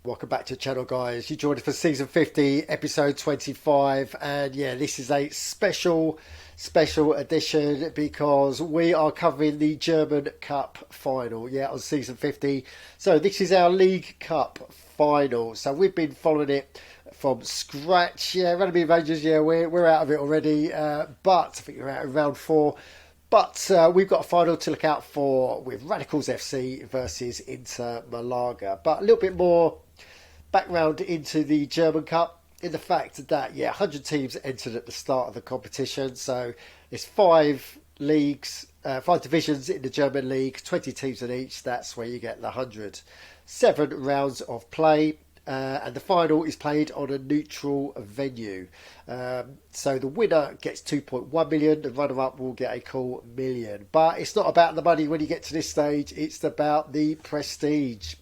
Welcome back to the channel, guys. You joined us for season 50, episode 25, and yeah, this is a special edition because we are covering the German Cup final, on season 50. So this is our League Cup final. So we've been following it from scratch. Rugby Rangers, we're out of it already, but I think we're out of round 4. But we've got a final to look out for with Radicals FC versus Inter Milager. But a little bit more background into the German Cup in the fact that, 100 teams entered at the start of the competition. So there's 5 leagues, 5 divisions in the German league, 20 teams in each. That's where you get the 100. 7 rounds of play. And the final is played on a neutral venue. So the winner gets 2.1 million. The runner-up will get a cool million. But it's not about the money when you get to this stage. It's about the prestige.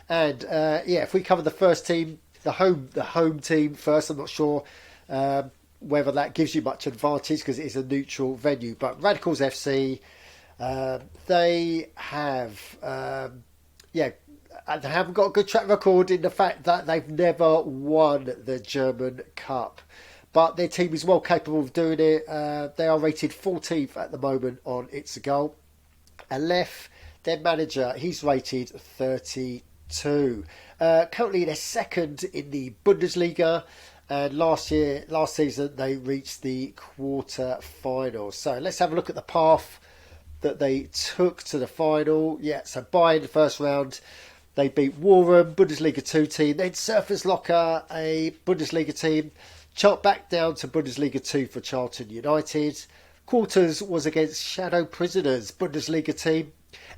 And if we cover the first team, the home team first, I'm not sure whether that gives you much advantage because it is a neutral venue. But Radicals FC, they have and they haven't got a good track record in the fact that they've never won the German Cup. But their team is well capable of doing it. They are rated 14th at the moment on Itsagoal. Aleph, their manager, he's rated 32. Currently they're second in the Bundesliga. And last season, they reached the quarter final. So let's have a look at the path that they took to the final. So Bayern in the first round. They beat Warham, Bundesliga 2 team. Then Surfers Locker, a Bundesliga team. Back down to Bundesliga 2 for Charlton United. Quarters was against Shadow Prisoners, Bundesliga team.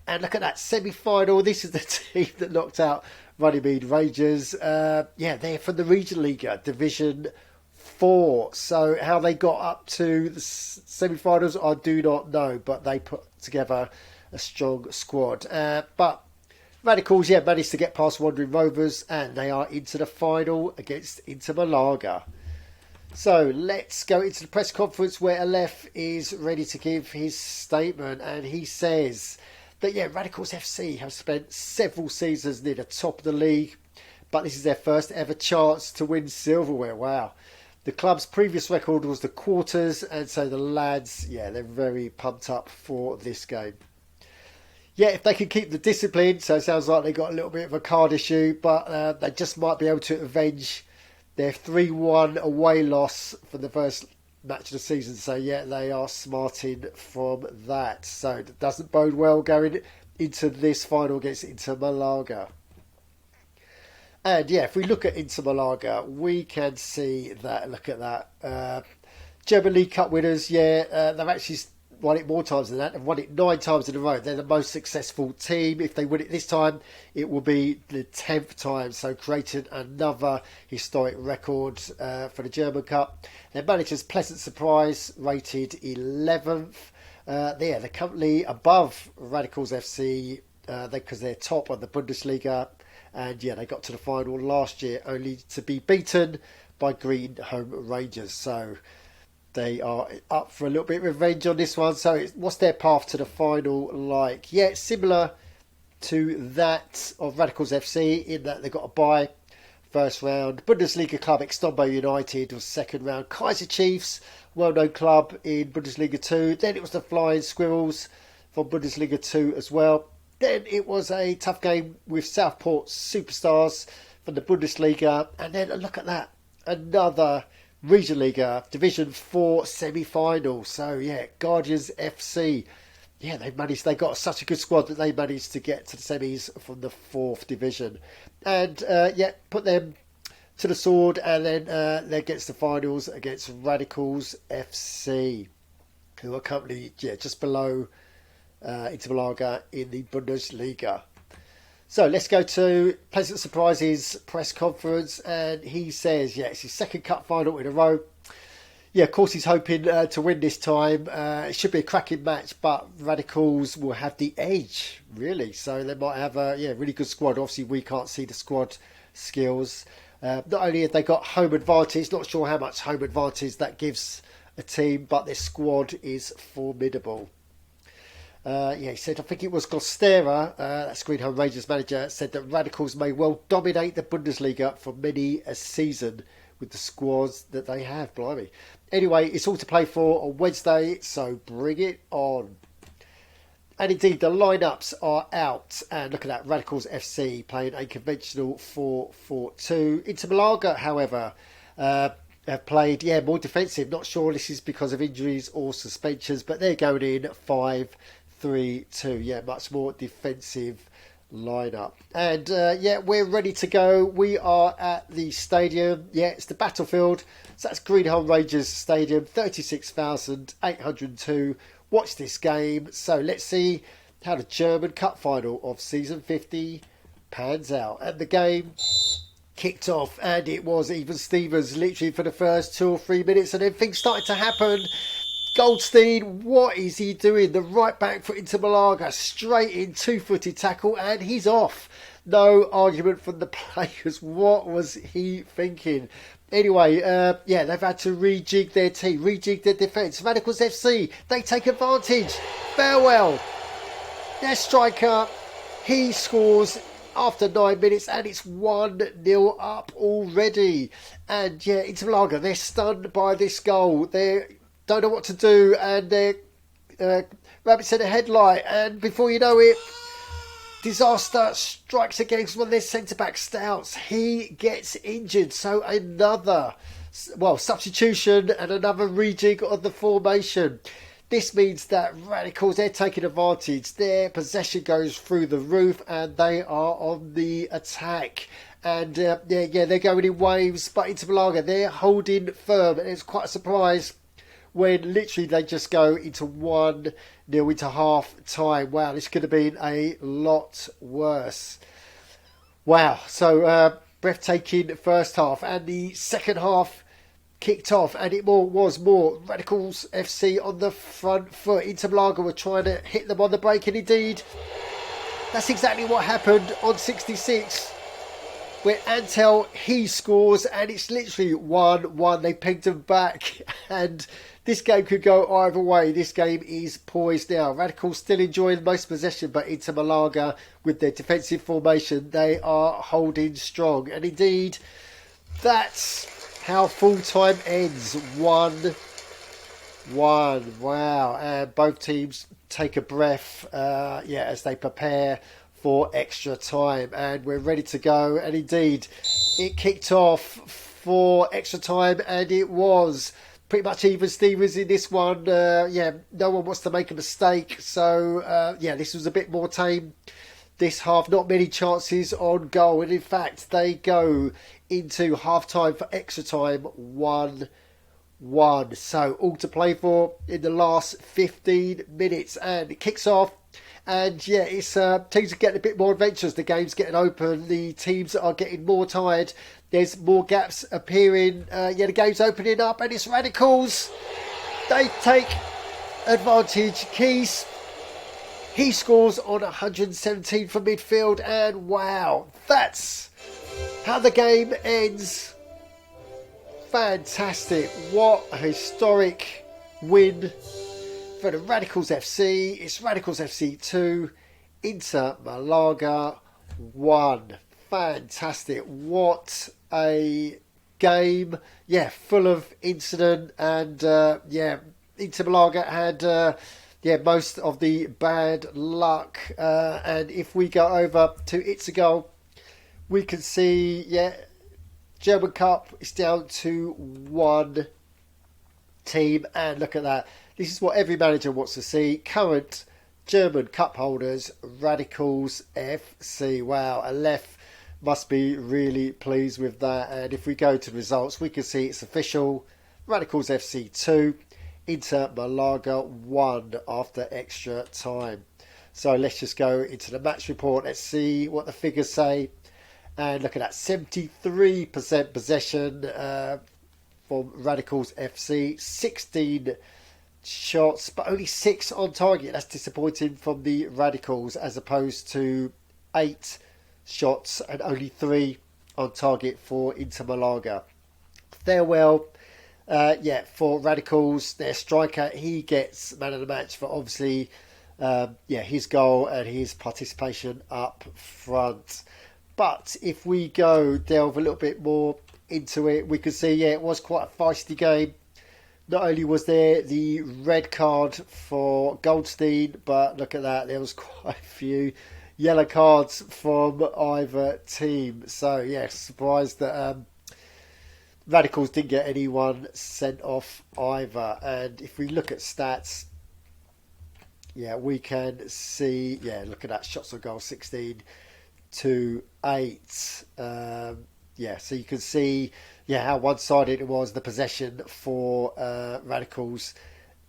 And look at that semi-final. This is the team that knocked out Runnymede Rangers. They're from the Regionalliga, Division 4. So how they got up to the semi-finals, I do not know. But they put together a strong squad. But Radicals, managed to get past Wandering Rovers, and they are into the final against Inter Milager. So let's go into the press conference where Aleph is ready to give his statement, and he says that Radicals FC have spent several seasons near the top of the league, but this is their first ever chance to win silverware. Wow. The club's previous record was the quarters, and so the lads, they're very pumped up for this game. If they can keep the discipline, so it sounds like they got a little bit of a card issue, but they just might be able to avenge their 3-1 away loss from the first match of the season. So, they are smarting from that. So, it doesn't bode well going into this final against Inter Milager. And, if we look at Inter Milager, we can see that, look at that. German League Cup winners, they've actually won it more times than that. They've won it 9 times in a row. They're the most successful team. If they win it this time, it will be the 10th time. So creating another historic record for the German Cup. Their manager's pleasant surprise, rated 11th. They're currently above Radicals FC because they're top of the Bundesliga. And they got to the final last year only to be beaten by Green Home Rangers. So they are up for a little bit of revenge on this one. So what's their path to the final like? It's similar to that of Radicals FC in that they got a bye first round. Bundesliga club Extombo United was second round. Kaiser Chiefs, well-known club in Bundesliga 2. Then it was the Flying Squirrels from Bundesliga 2 as well. Then it was a tough game with Southport Superstars from the Bundesliga. And then look at that, another Regionalliga Division 4 semi-final. So Guardians FC, they got such a good squad that they managed to get to the semis from the 4th division, and put them to the sword, and then against the finals against Radicals FC, who are currently just below Inter Milager in the Bundesliga. So let's go to Pleasant Surprises press conference, and he says, it's his second cup final in a row. Of course he's hoping to win this time. It should be a cracking match, but Radicals will have the edge, really. So they might have a really good squad. Obviously, we can't see the squad skills. Not only have they got home advantage, not sure how much home advantage that gives a team, but their squad is formidable. Yeah, he said, I think it was Gostera, that's Greenham Rangers manager, said that Radicals may well dominate the Bundesliga for many a season with the squads that they have. Blimey. Anyway, it's all to play for on Wednesday, so bring it on. And indeed, the lineups are out. And look at that, Radicals FC playing a conventional 4-4-2. Inter Milager, however, have played, more defensive. Not sure this is because of injuries or suspensions, but they're going in 5-3-2. Yeah, much more defensive lineup. And we're ready to go. We are at the stadium. Yeah, it's the Battlefield. So that's Greenham Rangers Stadium, 36,802. Watch this game. So let's see how the German Cup final of season 50 pans out. And the game kicked off, and it was even Stevens literally for the first 2 or 3 minutes, and then things started to happen. Goldstein, what is he doing? The right back for Inter Milager, straight in, 2-footed tackle, and he's off. No argument from the players. What was he thinking? Anyway, they've had to rejig their team, rejig their defence. Radicals FC, they take advantage. Farewell. Their striker, he scores after 9 minutes, and it's 1-0 up already. And Inter Milager, they're stunned by this goal. They don't know what to do, and they're rabbits in a headlight. And before you know it, disaster strikes against one of their centre-back Stouts. He gets injured, so another substitution and another rejig of the formation. This means that Radicals, they're taking advantage. Their possession goes through the roof, and they are on the attack. And they're going in waves, but Inter Milager, they're holding firm, and it's quite a surprise when literally they just go into 1-0 into half time. Wow, this could have been a lot worse. Wow, so breathtaking first half, and the second half kicked off, and it was more Radicals FC on the front foot. Inter Milager were trying to hit them on the break, and indeed, that's exactly what happened on 66. Where Antel, he scores, and it's literally 1-1. They pegged him back, and this game could go either way. This game is poised now. Radicals still enjoying most possession, but Inter Milager, with their defensive formation, they are holding strong. And indeed, that's how full time ends. 1-1. Wow. And both teams take a breath as they prepare for extra time, and we're ready to go. And indeed, it kicked off for extra time, and it was pretty much even Stevens in this one. No one wants to make a mistake, so this was a bit more tame this half. Not many chances on goal, and in fact they go into half time for extra time 1-1. So all to play for in the last 15 minutes, and it kicks off. And it's teams are getting a bit more adventurous. The game's getting open. The teams are getting more tired. There's more gaps appearing. The game's opening up, and it's Radicals. They take advantage. Keys, he scores on 117 from midfield, and wow, that's how the game ends. Fantastic. What a historic win for the Radicals FC. It's Radicals FC 2, Inter Milager 1. Fantastic. What a game. Full of incident, and Inter Milager had most of the bad luck. And if we go over to Itsagoal, we can see German Cup is down to one team, and look at that. This is what every manager wants to see. Current German Cup holders, Radicals FC. Wow, Aleph must be really pleased with that. And if we go to the results, we can see it's official. Radicals FC 2, Inter Milager 1 after extra time. So let's just go into the match report. Let's see what the figures say. And look at that, 73% possession from Radicals FC, 16 shots, but only 6 on target. That's disappointing from the Radicals, as opposed to 8 shots and only 3 on target for Inter Milager. Farewell, for Radicals. Their striker, he gets man of the match for obviously Yeah, his goal and his participation up front. But if we go delve a little bit more into it, we can see, yeah, it was quite a feisty game. Not only was there the red card for Goldstein, but look at that, there was quite a few yellow cards from either team. So, yeah, surprised that Radicals didn't get anyone sent off either. And if we look at stats, yeah, we can see, yeah, look at that, shots on goal 16 to 8. Yeah, so you can see, yeah, how one-sided it was, the possession for Radicals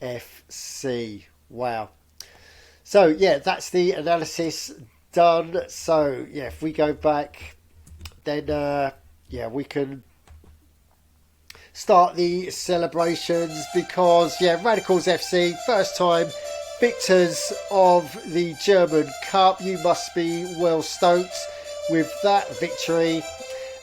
FC. Wow. So, yeah, that's the analysis done. So, yeah, if we go back, then, yeah, we can start the celebrations because, yeah, Radicals FC, first time victors of the German Cup. You must be well stoked with that victory.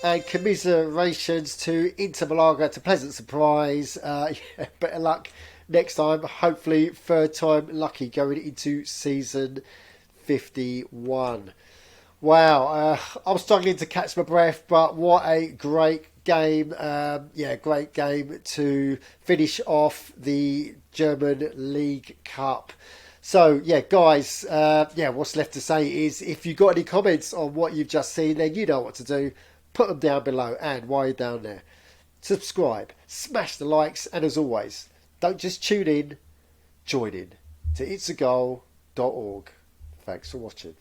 And commiserations to Inter Milager. It's a pleasant surprise. Yeah, better luck next time. Hopefully, third time lucky going into season 51. Wow, I'm struggling to catch my breath, but what a great game. Yeah, great game to finish off the German League Cup. So, yeah, guys, yeah, what's left to say is if you've got any comments on what you've just seen, then you know what to do. Put them down below, and while you're down there, subscribe, smash the likes, and as always, don't just tune in, join in to itsagoal.org. Thanks for watching.